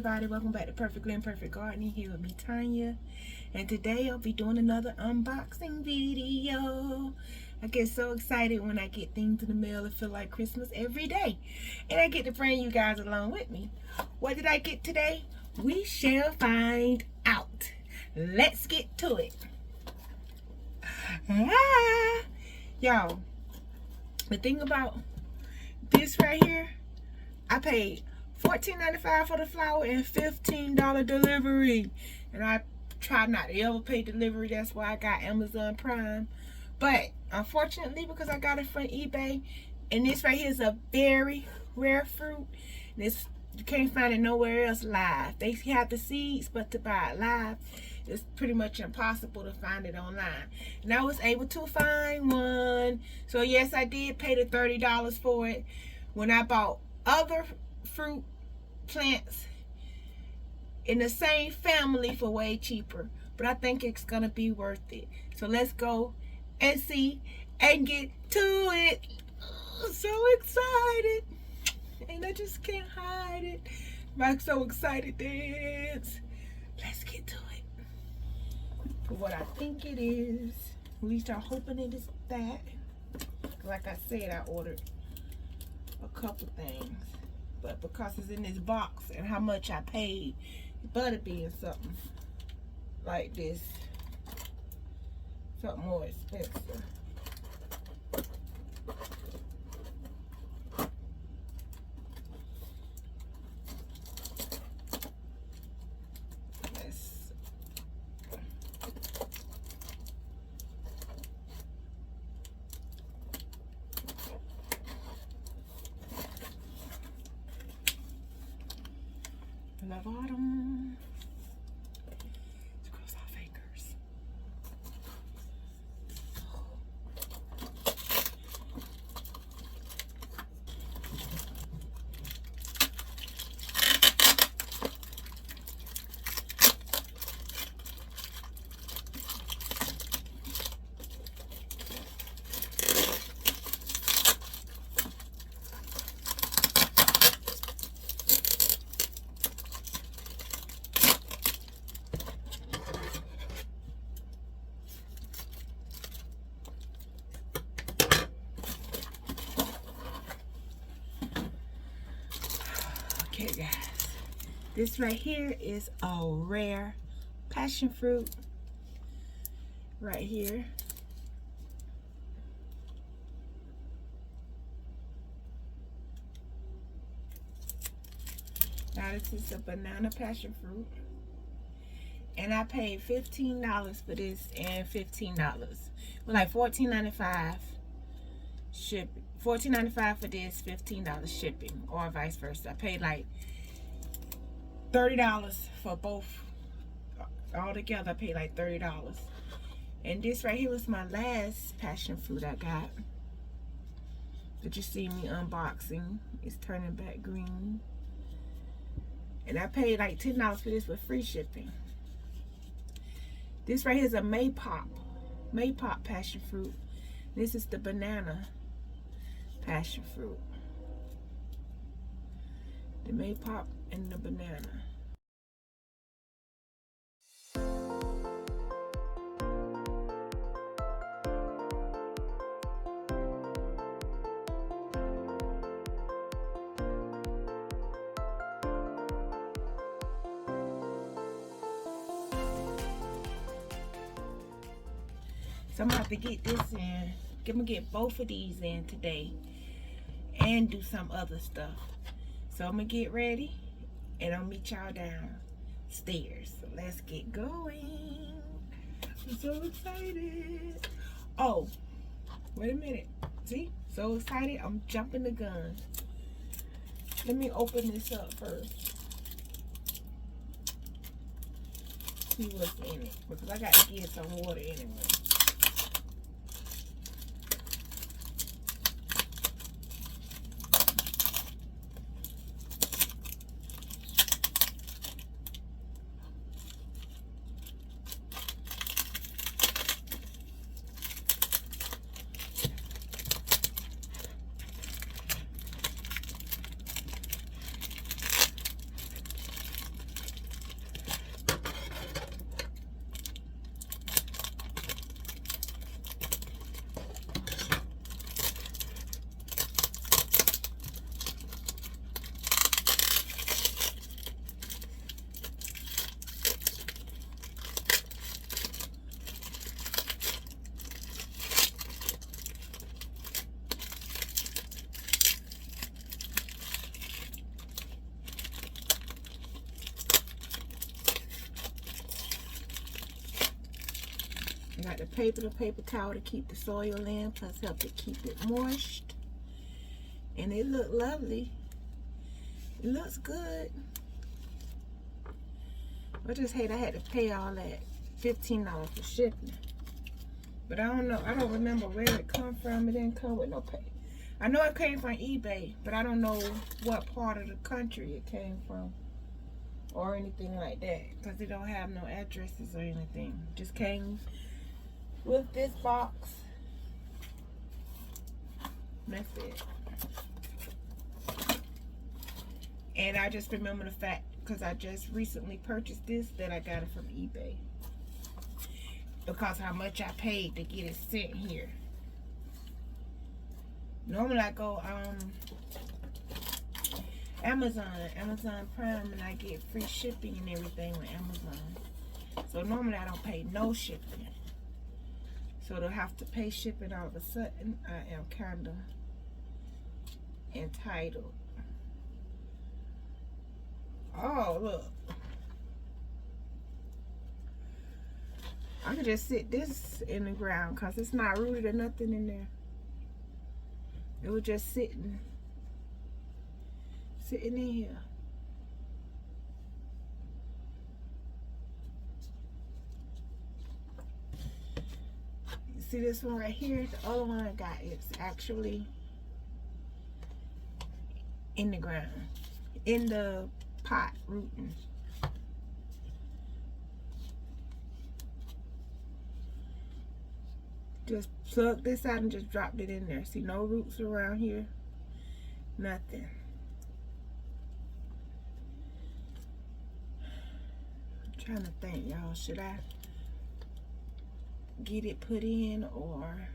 everybody, welcome back to Perfectly Imperfect Gardening. Here with me, Tanya, and today I'll be doing another unboxing video. I get so excited when I get things in the mail. It feels like Christmas every day, and I get to bring you guys along with me. What did I get today? We shall find out. Let's get to it. Y'all, the thing about this right here, I paid $14.95 for the flower and $15 delivery, and I try not to ever pay delivery. That's why I got Amazon Prime. But unfortunately, because I got it from eBay, and this right here is a very rare fruit, this you can't find it nowhere else live. They have the seeds, but to buy it live, it's pretty much impossible to find it online. And I was able to find one. So yes, I did pay the $30 for it. When I bought other fruit plants in the same family for way cheaper, but I think it's gonna be worth it. So let's go and see and get to it. I'm so excited, and I just can't hide it. I'm so excited dance. Let's get to it. For what I think it is, at least I'm hoping it is that. Like I said, I ordered a couple things, but because it's in this box and how much I paid, it better be in something like this, something more expensive. The bottom. Let's cross our fingers. Okay guys, this right here is a rare passion fruit right here. Now this is a banana passion fruit, and I paid $15 for this and $15. Well, like $14.95 shipping. $14.95 for this, $15 shipping, or vice versa. I paid like $30 for both. All together, I paid like $30. And this right here was my last passion fruit I got that you see me unboxing. It's turning back green. And I paid like $10 for this with free shipping. This right here is a Maypop passion fruit. This is the banana passion fruit. The Maypop and the banana. So I'm gonna have to get this in. I'm gonna get both of these in today and do some other stuff. So I'm gonna get ready and I'll meet y'all downstairs. So let's get going. I'm so excited. Oh, wait a minute. See? So excited, I'm jumping the gun. Let me open this up first. See what's in it, because I got to get some water anyway. I got the paper towel to keep the soil in, plus help to keep it moist. And it looked lovely. It looks good. I just hate I had to pay all that $15 for shipping. But I don't know. I don't remember where it come from. It didn't come with no pay. I know it came from eBay, but I don't know what part of the country it came from or anything like that, because it don't have no addresses or anything. Just came with this box. That's it. And I just remember the fact, because I just recently purchased this, that I got it from eBay. Because how much I paid to get it sent here. Normally I go Amazon Prime, and I get free shipping and everything with Amazon. So normally I don't pay no shipping. So to have to pay shipping all of a sudden, I am kind of entitled. Oh, look. I could just sit this in the ground because it's not rooted or nothing in there. It was just sitting in here. You see this one right here? The other one I got is actually in the ground, in the pot rooting. Just plugged this out and just dropped it in there. See, no roots around here. Nothing. I'm trying to think, y'all. Should I get it put in or...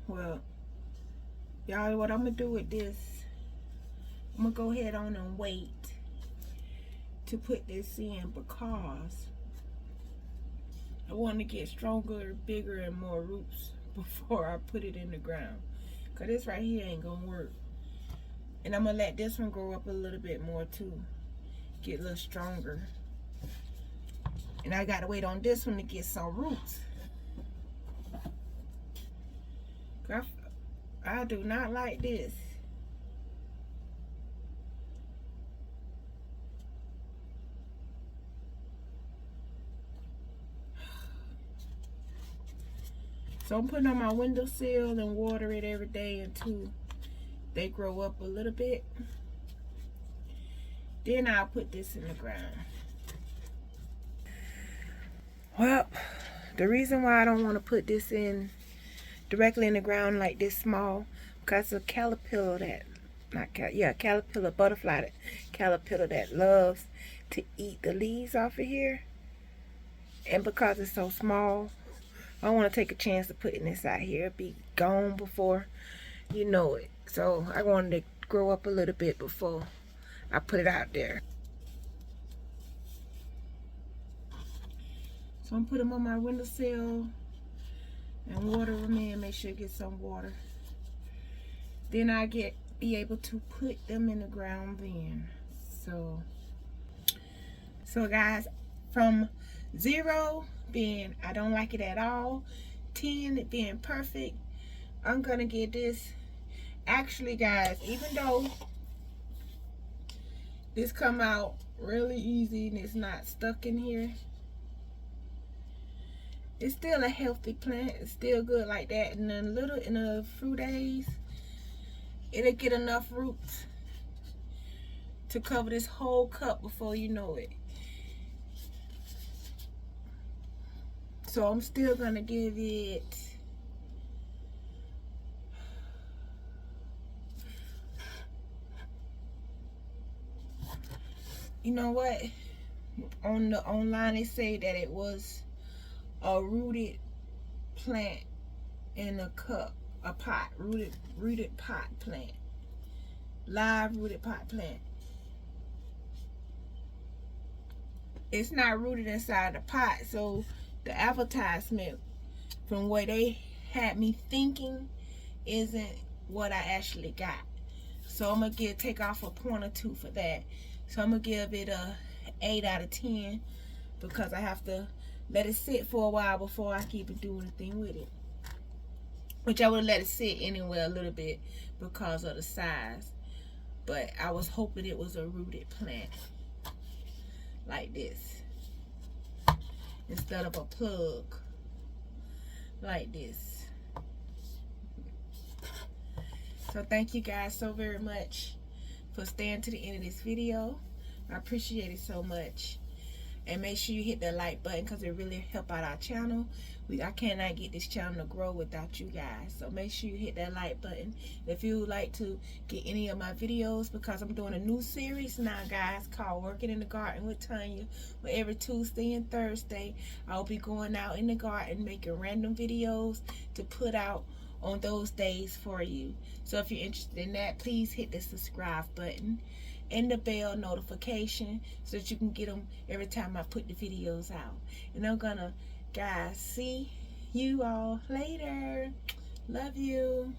Well, y'all, what I'm gonna do with this, I'm gonna go ahead on and wait to put this in, because I want to get stronger, bigger, and more roots before I put it in the ground. Cause this right here ain't gonna work. And I'm gonna let this one grow up a little bit more too. Get a little stronger. And I gotta wait on this one to get some roots. I do not like this. So I'm putting on my windowsill and water it every day until they grow up a little bit. Then I'll put this in the ground. Well, the reason why I don't want to put this in directly in the ground like this small, because a caterpillar caterpillar, butterfly, caterpillar that loves to eat the leaves off of here. And because it's so small, I don't want to take a chance of putting this out here. It'll be gone before you know it. So I wanted to grow up a little bit before I put it out there. So I'm putting them on my windowsill and water them in. Make sure it gets some water. Then I be able to put them in the ground then. So guys, from 0 being I don't like it at all, 10 it being perfect, I'm gonna get this. Actually guys, even though this come out really easy and it's not stuck in here, it's still a healthy plant. It's still good like that. And then in a few days, it'll get enough roots to cover this whole cup before you know it. So I'm still gonna give it you know what? On the online they say that it was a rooted plant in a cup, a pot, rooted pot plant. live rooted pot plant. It's not rooted inside the pot, so the advertisement from where they had me thinking isn't what I actually got. So I'm gonna take off a point or two for that. So I'm gonna give it a 8 out of 10 because I have to let it sit for a while before I keep it doing anything with it. Which I would let it sit anyway a little bit because of the size. But I was hoping it was a rooted plant. Like this. Instead of a plug. Like this. So thank you guys so very much for staying to the end of this video. I appreciate it so much. And make sure you hit that like button because it really help out our channel. I cannot get this channel to grow without you guys. So make sure you hit that like button. If you would like to get any of my videos, because I'm doing a new series now, guys, called Working in the Garden with Tanya. Where every Tuesday and Thursday, I'll be going out in the garden making random videos to put out on those days for you. So if you're interested in that, please hit the subscribe button and the bell notification so that you can get them every time I put the videos out. And I'm gonna, guys, see you all later. Love you.